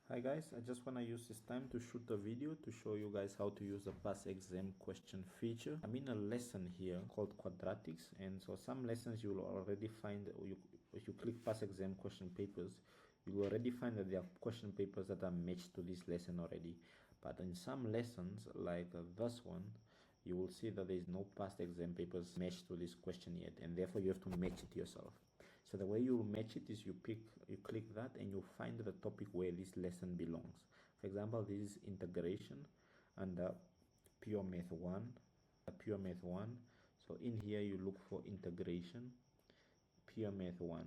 Hi guys, I just want to use this time to shoot a video to show you guys how to use the past exam question feature. I'm in a lesson here called quadratics, and so some lessons you will already find, if you click past exam question papers, you will already find that there are question papers that are matched to this lesson already. But in some lessons like this one, you will see that there is no past exam papers matched to this question yet, and therefore you have to match it yourself. So the way you match it is you click that and you find the topic where this lesson belongs. For example, this is integration under pure math 1, pure math 1. So in here you look for integration, pure math 1,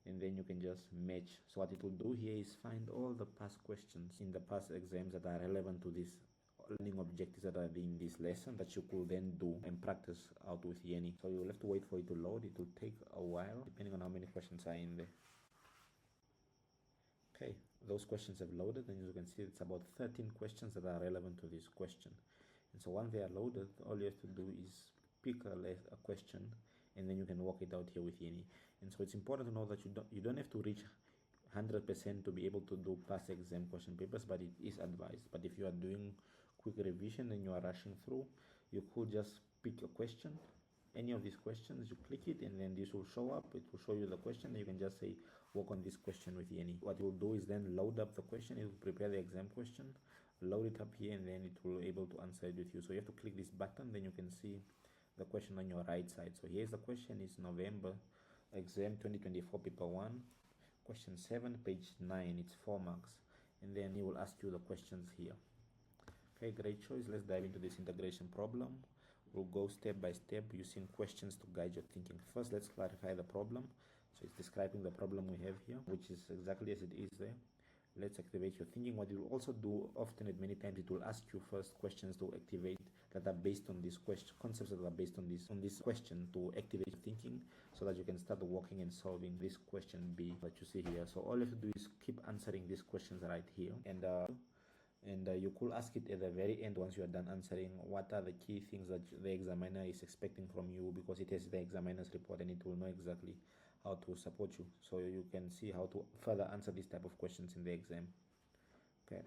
and then you can just match. So what it will do here is find all the past questions in the past exams that are relevant to this learning objectives that are in this lesson that you could then do and practice out with YYeni. So you'll have to wait for it to load. It will take a while depending on how many questions are in there. Okay, those questions have loaded, and as you can see it's about 13 questions that are relevant to this question. And so once they are loaded, all you have to do is pick a question, and then you can work it out here with YYeni. And so it's important to know that you don't have to reach 100% to be able to do past exam question papers, but it is advised. But if you are doing quick revision and you are rushing through, you could just pick a question, any of these questions, you click it, and then this will show up. It will show you the question, and you can just say work on this question with YYeni. What it will do is then load up the question. It will prepare the exam question, load it up here, and then it will be able to answer it with you. So you have to click this button, then you can see the question on your right side. So here's the question. Is November exam 2024 paper 1, question 7, page 9. It's 4 marks, and then he will ask you the questions here. Okay, great choice. Let's dive into this integration problem. We'll go step by step using questions to guide your thinking. First, let's clarify the problem. So it's describing the problem we have here, which is exactly as it is there. Let's activate your thinking. What you will also do often and many times, it will ask you first questions to activate that are based on this question, concepts that are based on this question, to activate your thinking so that you can start working and solving this question B that you see here. So all you have to do is keep answering these questions right here, and you could ask it at the very end once you are done answering what are the key things that the examiner is expecting from you, because it has the examiner's report and it will know exactly how to support you, so you can see how to further answer this type of questions in the exam. Okay.